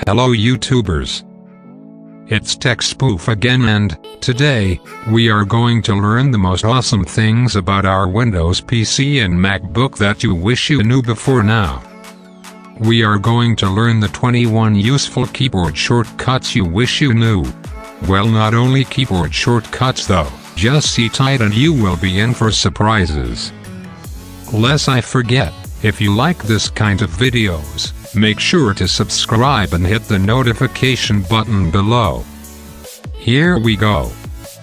Hello YouTubers! It's Tech Spoof again, and today, we are going to learn the most awesome things about our Windows PC and MacBook that you wish you knew before now. We are going to learn the 21 useful keyboard shortcuts you wish you knew. Well, not only keyboard shortcuts though, just sit tight and you will be in for surprises. Lest I forget, if you like this kind of videos, make sure to subscribe and hit the notification button below. Here we go.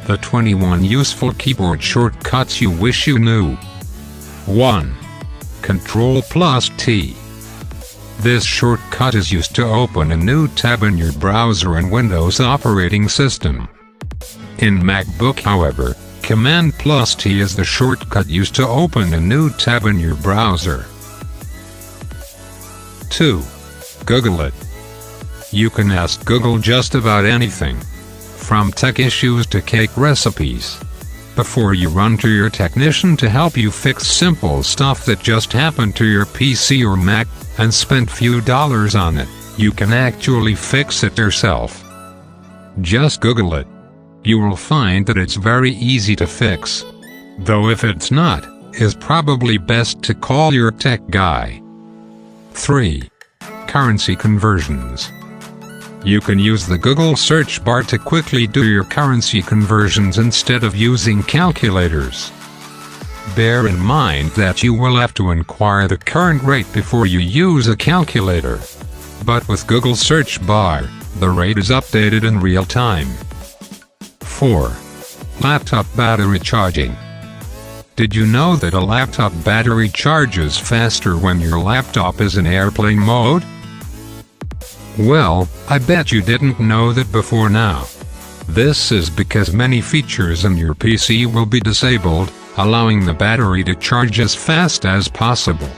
The 21 useful keyboard shortcuts you wish you knew. 1. Ctrl+T. This shortcut is used to open a new tab in your browser and Windows operating system. In MacBook, however, Command+T is the shortcut used to open a new tab in your browser. 2. Google it. You can ask Google just about anything, from tech issues to cake recipes. Before you run to your technician to help you fix simple stuff that just happened to your PC or Mac, and spend few dollars on it, you can actually fix it yourself. Just Google it. You will find that it's very easy to fix. Though if it's not, it's probably best to call your tech guy. 3. Currency conversions. You can use the Google search bar to quickly do your currency conversions instead of using calculators. Bear in mind that you will have to inquire the current rate before you use a calculator. But with Google search bar, the rate is updated in real time. 4. Laptop battery charging. Did you know that a laptop battery charges faster when your laptop is in airplane mode? Well, I bet you didn't know that before now. This is because many features in your PC will be disabled, allowing the battery to charge as fast as possible.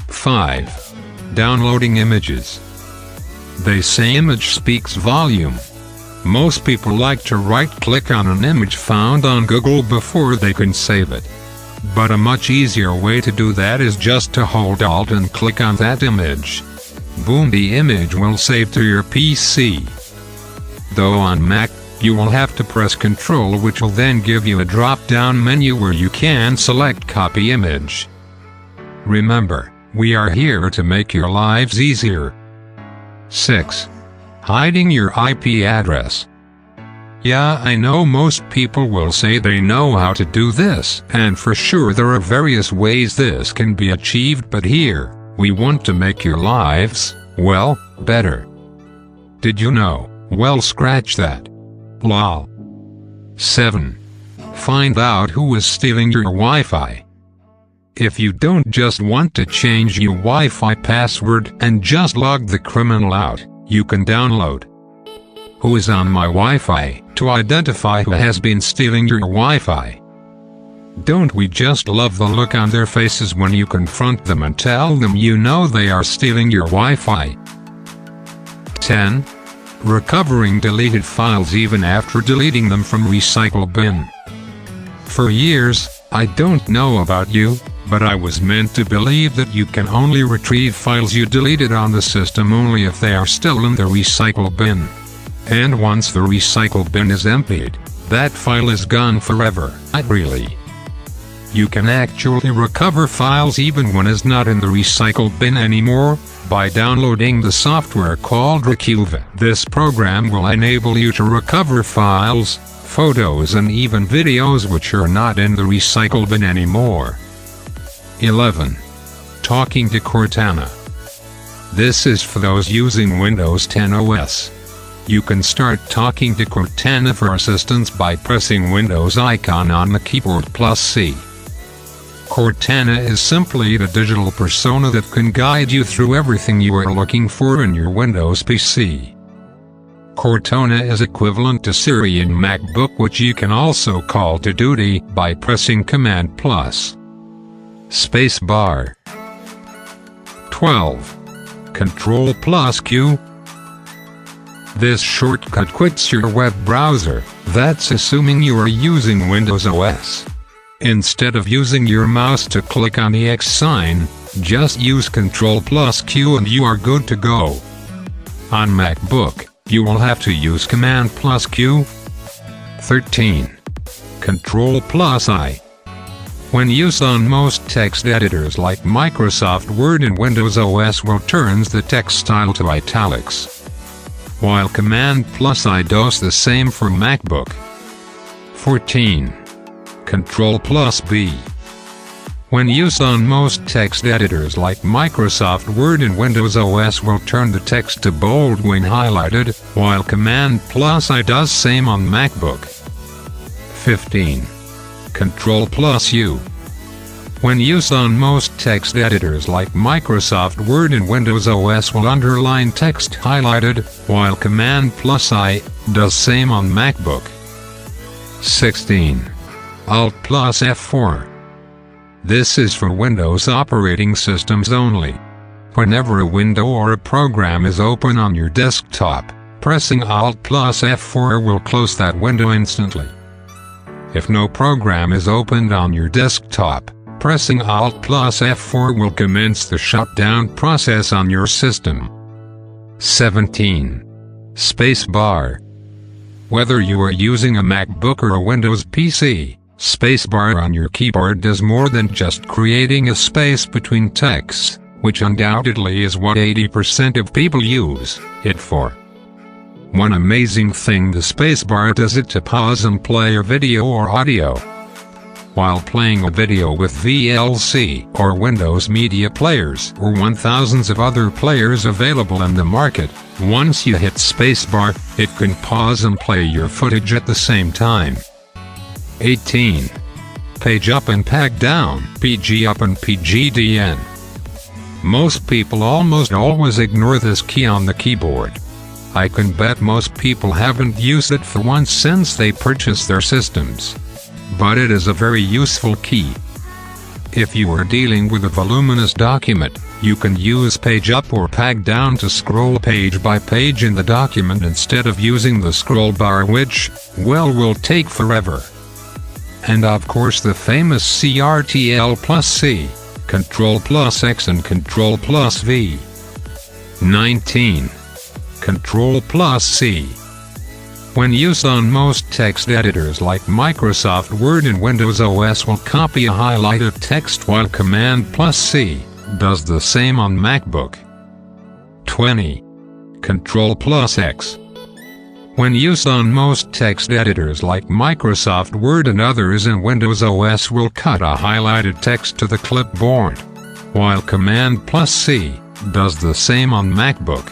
5. Downloading images. They say image speaks volume. Most people like to right-click on an image found on Google before they can save it. But a much easier way to do that is just to hold Alt and click on that image. Boom, the image will save to your PC. Though on Mac, you will have to press Ctrl, which will then give you a drop-down menu where you can select Copy Image. Remember, we are here to make your lives easier. 6. Hiding your IP address. Yeah, I know most people will say they know how to do this, and for sure there are various ways this can be achieved, but here, we want to make your lives, well, better. Did you know? Well, scratch that. Lol. 7. Find out who is stealing your Wi-Fi. If you don't just want to change your Wi-Fi password and just log the criminal out, you can download Who is on my Wi-Fi to identify who has been stealing your Wi-Fi. Don't we just love the look on their faces when you confront them and tell them you know they are stealing your Wi-Fi? 10. Recovering deleted files even after deleting them from recycle bin. For years, I don't know about you, but I was meant to believe that you can only retrieve files you deleted on the system only if they are still in the recycle bin. And once the recycle bin is emptied, that file is gone forever. Really. You can actually recover files even when it's not in the recycle bin anymore, by downloading the software called Recover. This program will enable you to recover files, photos and even videos which are not in the recycle bin anymore. 11. Talking to Cortana. This is for those using Windows 10 OS. You can start talking to Cortana for assistance by pressing Windows icon on the keyboard +C. Cortana is simply the digital persona that can guide you through everything you are looking for in your Windows PC. Cortana is equivalent to Siri in MacBook, which you can also call to duty by pressing Command+ space bar. 12. Ctrl+Q. This shortcut quits your web browser, that's assuming you are using Windows OS. Instead of using your mouse to click on the X sign, just use Ctrl+Q and you are good to go. On MacBook, you will have to use Command plus Q. 13. Control plus I. When used on most text editors like Microsoft Word and Windows OS will turns the text style to italics, while Command plus I does the same for MacBook. 14. Control plus B. When used on most text editors like Microsoft Word and Windows OS will turn the text to bold when highlighted, while Command plus I does same on MacBook. 15. Control plus U. When used on most text editors like Microsoft Word and Windows OS will underline text highlighted, while Command plus I does same on MacBook. 16. Alt plus F4. This is for Windows operating systems only. Whenever a window or a program is open on your desktop, pressing Alt plus F4 will close that window instantly. If no program is opened on your desktop, pressing Alt plus F4 will commence the shutdown process on your system. 17. Spacebar. Whether you are using a MacBook or a Windows PC, spacebar on your keyboard does more than just creating a space between texts, which undoubtedly is what 80% of people use it for. One amazing thing the spacebar does it to pause and play a video or audio. While playing a video with VLC or Windows Media Players or thousands of other players available in the market, once you hit spacebar, it can pause and play your footage at the same time. 18. Page up and page down, PG up and PGDN. Most people almost always ignore this key on the keyboard. I can bet most people haven't used it for once since they purchased their systems. But it is a very useful key. If you are dealing with a voluminous document, you can use page up or page down to scroll page by page in the document instead of using the scroll bar, which, well, will take forever. And of course the famous CTRL plus C, Control plus X and Control plus V. 19. Control plus C. When used on most text editors like Microsoft Word and Windows OS will copy a highlighted text, while Command plus C does the same on MacBook. 20. Control plus X. When used on most text editors like Microsoft Word and others in Windows OS will cut a highlighted text to the clipboard, while Command plus C does the same on MacBook.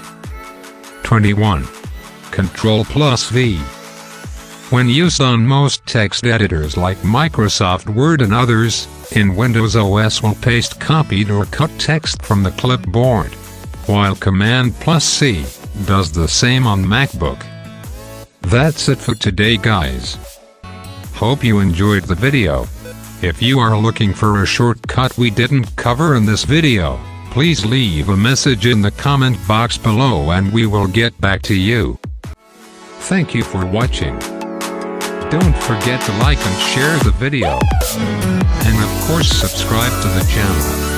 21. Control plus V. When used on most text editors like Microsoft Word and others in Windows OS will paste copied or cut text from the clipboard, while Command plus C does the same on MacBook. That's it for today, guys. Hope you enjoyed the video. If you are looking for a shortcut we didn't cover in this video, please leave a message in the comment box below and we will get back to you. Thank you for watching. Don't forget to like and share the video. And of course subscribe to the channel.